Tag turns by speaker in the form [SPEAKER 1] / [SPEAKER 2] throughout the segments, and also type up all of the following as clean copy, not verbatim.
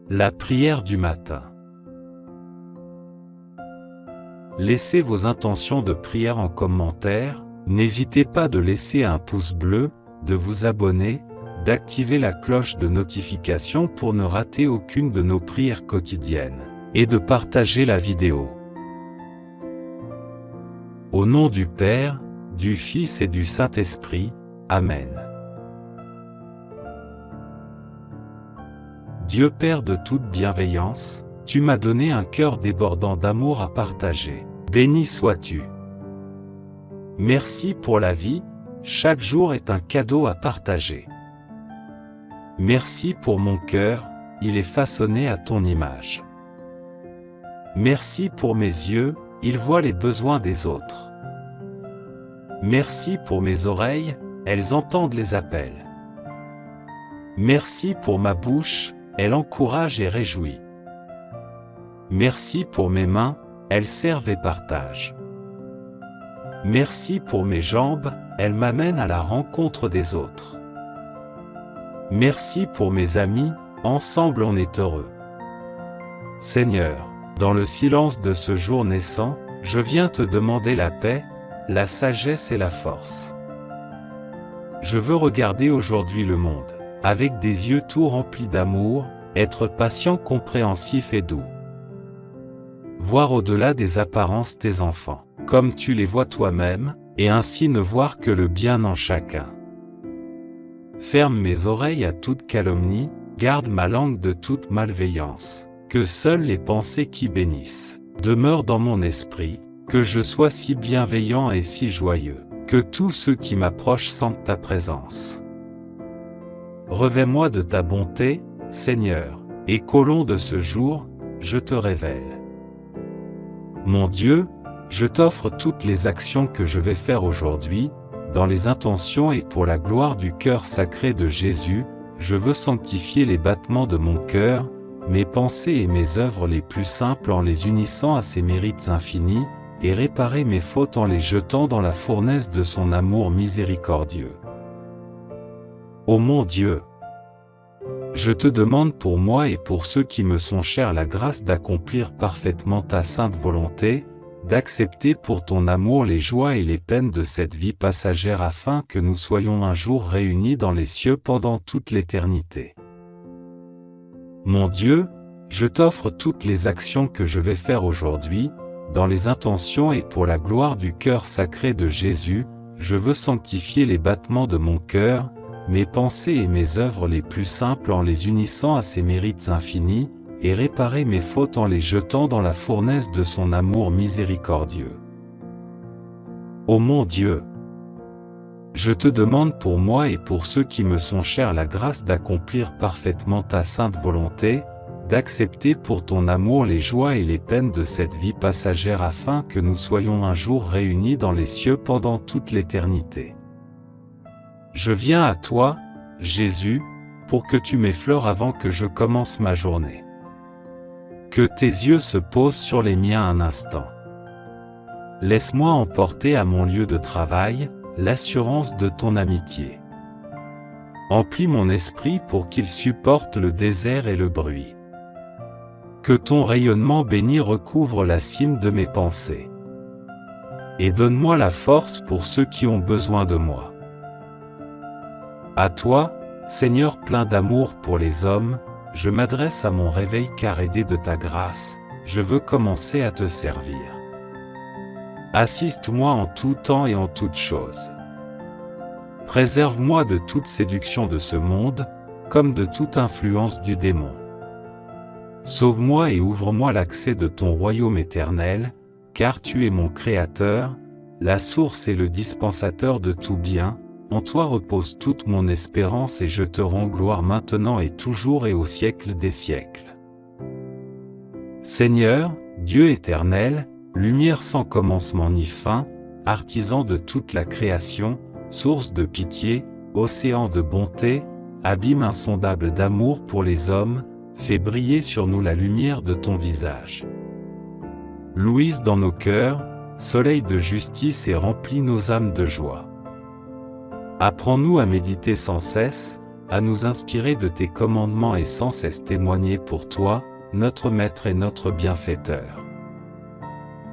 [SPEAKER 1] La prière du matin. Laissez vos intentions de prière en commentaire, n'hésitez pas de laisser un pouce bleu, de vous abonner, d'activer la cloche de notification pour ne rater aucune de nos prières quotidiennes, et de partager la vidéo. Au nom du Père, du Fils et du Saint-Esprit, Amen. Dieu Père de toute bienveillance, tu m'as donné un cœur débordant d'amour à partager. Béni sois-tu. Merci pour la vie, chaque jour est un cadeau à partager. Merci pour mon cœur, il est façonné à ton image. Merci pour mes yeux, ils voient les besoins des autres. Merci pour mes oreilles, elles entendent les appels. Merci pour ma bouche, elle encourage et réjouit. Merci pour mes mains, elles servent et partagent. Merci pour mes jambes, elles m'amènent à la rencontre des autres. Merci pour mes amis, ensemble on est heureux. Seigneur, dans le silence de ce jour naissant, je viens te demander la paix, la sagesse et la force. Je veux regarder aujourd'hui le monde, avec des yeux tout remplis d'amour, être patient, compréhensif et doux. Voir au-delà des apparences tes enfants, comme tu les vois toi-même, et ainsi ne voir que le bien en chacun. Ferme mes oreilles à toute calomnie, garde ma langue de toute malveillance, que seules les pensées qui bénissent demeurent dans mon esprit, que je sois si bienveillant et si joyeux, que tous ceux qui m'approchent sentent ta présence. Revêt-moi de ta bonté, Seigneur, et qu'au long de ce jour, je te révèle. Mon Dieu, je t'offre toutes les actions que je vais faire aujourd'hui, dans les intentions et pour la gloire du cœur sacré de Jésus, je veux sanctifier les battements de mon cœur, mes pensées et mes œuvres les plus simples en les unissant à ses mérites infinis, et réparer mes fautes en les jetant dans la fournaise de son amour miséricordieux. Ô mon Dieu, je te demande pour moi et pour ceux qui me sont chers la grâce d'accomplir parfaitement ta sainte volonté, d'accepter pour ton amour les joies et les peines de cette vie passagère afin que nous soyons un jour réunis dans les cieux pendant toute l'éternité. Mon Dieu, je t'offre toutes les actions que je vais faire aujourd'hui, dans les intentions et pour la gloire du cœur sacré de Jésus, je veux sanctifier les battements de mon cœur, mes pensées et mes œuvres les plus simples en les unissant à ses mérites infinis, et réparer mes fautes en les jetant dans la fournaise de son amour miséricordieux. Ô mon Dieu, je te demande pour moi et pour ceux qui me sont chers la grâce d'accomplir parfaitement ta sainte volonté, d'accepter pour ton amour les joies et les peines de cette vie passagère afin que nous soyons un jour réunis dans les cieux pendant toute l'éternité. Je viens à toi, Jésus, pour que tu m'effleures avant que je commence ma journée. Que tes yeux se posent sur les miens un instant. Laisse-moi emporter à mon lieu de travail l'assurance de ton amitié. Emplis mon esprit pour qu'il supporte le désert et le bruit. Que ton rayonnement béni recouvre la cime de mes pensées. Et donne-moi la force pour ceux qui ont besoin de moi. À toi, Seigneur plein d'amour pour les hommes, je m'adresse à mon réveil car aidé de ta grâce, je veux commencer à te servir. Assiste-moi en tout temps et en toutes choses. Préserve-moi de toute séduction de ce monde, comme de toute influence du démon. Sauve-moi et ouvre-moi l'accès de ton royaume éternel, car tu es mon Créateur, la source et le dispensateur de tout bien, en toi repose toute mon espérance et je te rends gloire maintenant et toujours et au siècle des siècles. Seigneur, Dieu éternel, lumière sans commencement ni fin, artisan de toute la création, source de pitié, océan de bonté, abîme insondable d'amour pour les hommes, fais briller sur nous la lumière de ton visage. Louise dans nos cœurs, soleil de justice et remplis nos âmes de joie. Apprends-nous à méditer sans cesse, à nous inspirer de tes commandements et sans cesse témoigner pour toi, notre Maître et notre Bienfaiteur.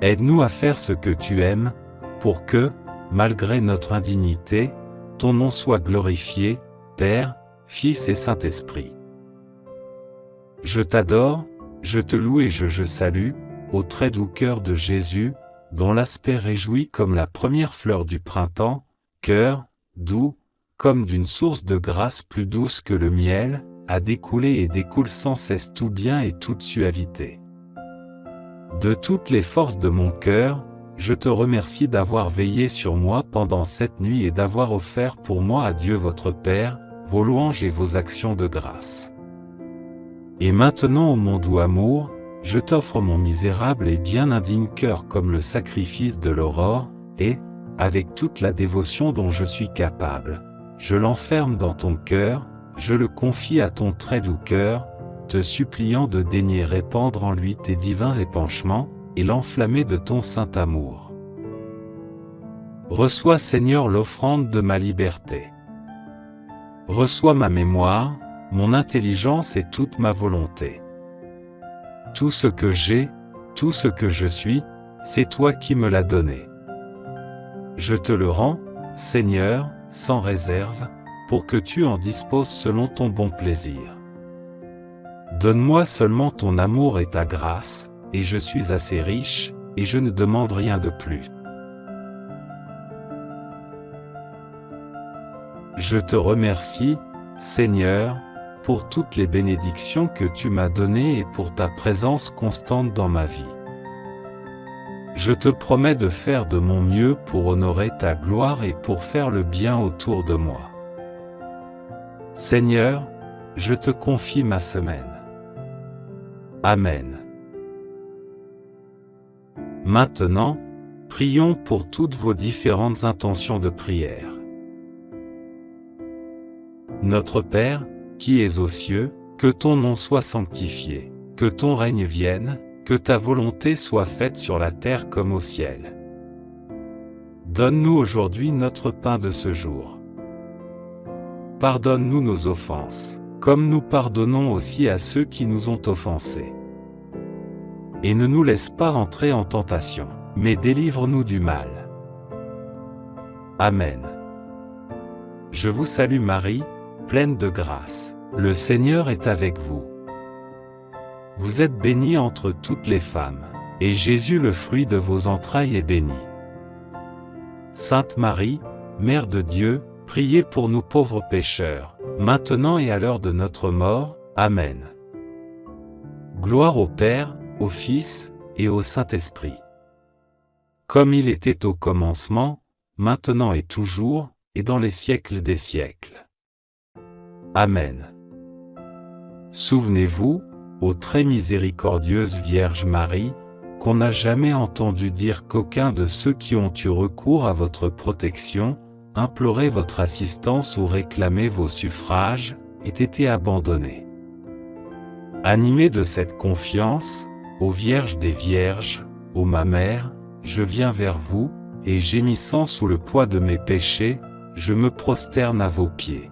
[SPEAKER 1] Aide-nous à faire ce que tu aimes, pour que, malgré notre indignité, ton nom soit glorifié, Père, Fils et Saint-Esprit. Je t'adore, je te loue et je salue, au très doux cœur de Jésus, dont l'aspect réjouit comme la première fleur du printemps, cœur, doux, comme d'une source de grâce plus douce que le miel, a découlé et découle sans cesse tout bien et toute suavité. De toutes les forces de mon cœur, je te remercie d'avoir veillé sur moi pendant cette nuit et d'avoir offert pour moi à Dieu votre Père, vos louanges et vos actions de grâce. Et maintenant, ô mon doux amour, je t'offre mon misérable et bien indigne cœur comme le sacrifice de l'aurore, et, avec toute la dévotion dont je suis capable, je l'enferme dans ton cœur, je le confie à ton très doux cœur, te suppliant de daigner répandre en lui tes divins épanchements, et l'enflammer de ton saint amour. Reçois, Seigneur, l'offrande de ma liberté. Reçois ma mémoire, mon intelligence et toute ma volonté. Tout ce que j'ai, tout ce que je suis, c'est toi qui me l'as donné. Je te le rends, Seigneur, sans réserve, pour que tu en disposes selon ton bon plaisir. Donne-moi seulement ton amour et ta grâce, et je suis assez riche, et je ne demande rien de plus. Je te remercie, Seigneur, pour toutes les bénédictions que tu m'as données et pour ta présence constante dans ma vie. Je te promets de faire de mon mieux pour honorer ta gloire et pour faire le bien autour de moi. Seigneur, je te confie ma semaine. Amen. Maintenant, prions pour toutes vos différentes intentions de prière. Notre Père, qui es aux cieux, que ton nom soit sanctifié, que ton règne vienne, que ta volonté soit faite sur la terre comme au ciel. Donne-nous aujourd'hui notre pain de ce jour. Pardonne-nous nos offenses, comme nous pardonnons aussi à ceux qui nous ont offensés. Et ne nous laisse pas entrer en tentation, mais délivre-nous du mal. Amen. Je vous salue Marie, pleine de grâce. Le Seigneur est avec vous. Vous êtes bénie entre toutes les femmes, et Jésus, le fruit de vos entrailles, est béni. Sainte Marie, Mère de Dieu, priez pour nous pauvres pécheurs, maintenant et à l'heure de notre mort. Amen. Gloire au Père, au Fils, et au Saint-Esprit. Comme il était au commencement, maintenant et toujours, et dans les siècles des siècles. Amen. Souvenez-vous, ô très miséricordieuse Vierge Marie, qu'on n'a jamais entendu dire qu'aucun de ceux qui ont eu recours à votre protection, imploré votre assistance ou réclamé vos suffrages, ait été abandonné. Animé de cette confiance, ô Vierge des Vierges, ô ma Mère, je viens vers vous, et gémissant sous le poids de mes péchés, je me prosterne à vos pieds.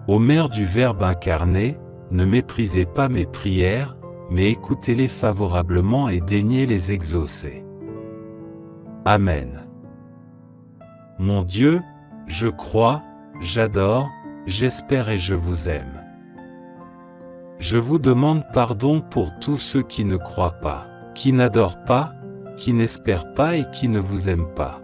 [SPEAKER 1] Ô Mère du Verbe incarné, ne méprisez pas mes prières, mais écoutez-les favorablement et daignez les exaucer. Amen. Mon Dieu, je crois, j'adore, j'espère et je vous aime. Je vous demande pardon pour tous ceux qui ne croient pas, qui n'adorent pas, qui n'espèrent pas et qui ne vous aiment pas.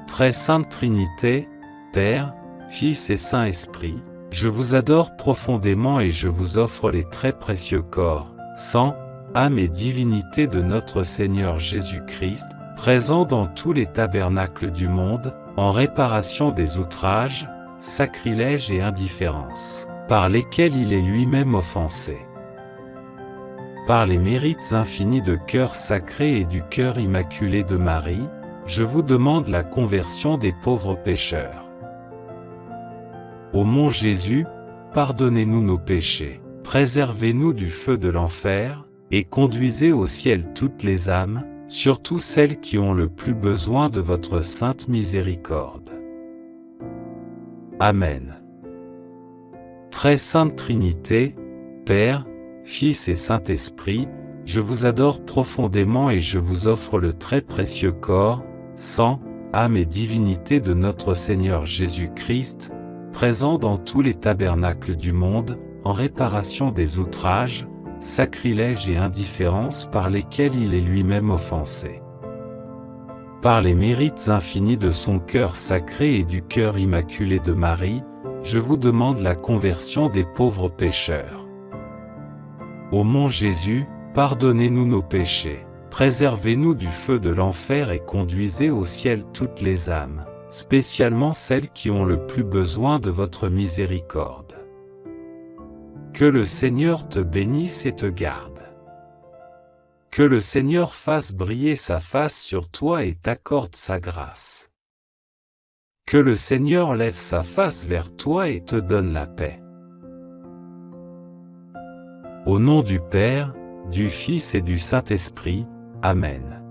[SPEAKER 1] Très Sainte Trinité, Père, Fils et Saint-Esprit, je vous adore profondément et je vous offre les très précieux corps, sang, âme et divinité de notre Seigneur Jésus-Christ, présent dans tous les tabernacles du monde, en réparation des outrages, sacrilèges et indifférences, par lesquels il est lui-même offensé. Par les mérites infinis de cœur sacré et du cœur immaculé de Marie, je vous demande la conversion des pauvres pécheurs. Ô mon Jésus, pardonnez-nous nos péchés, préservez-nous du feu de l'enfer, et conduisez au ciel toutes les âmes, surtout celles qui ont le plus besoin de votre sainte miséricorde. Amen. Très sainte Trinité, Père, Fils et Saint-Esprit, je vous adore profondément et je vous offre le très précieux corps, sang, âme et divinité de notre Seigneur Jésus-Christ, présent dans tous les tabernacles du monde, en réparation des outrages, sacrilèges et indifférences par lesquels il est lui-même offensé. Par les mérites infinis de son cœur sacré et du cœur immaculé de Marie, je vous demande la conversion des pauvres pécheurs. Ô mon Jésus, pardonnez-nous nos péchés, préservez-nous du feu de l'enfer et conduisez au ciel toutes les âmes, spécialement celles qui ont le plus besoin de votre miséricorde. Que le Seigneur te bénisse et te garde. Que le Seigneur fasse briller sa face sur toi et t'accorde sa grâce. Que le Seigneur lève sa face vers toi et te donne la paix. Au nom du Père, du Fils et du Saint-Esprit, Amen.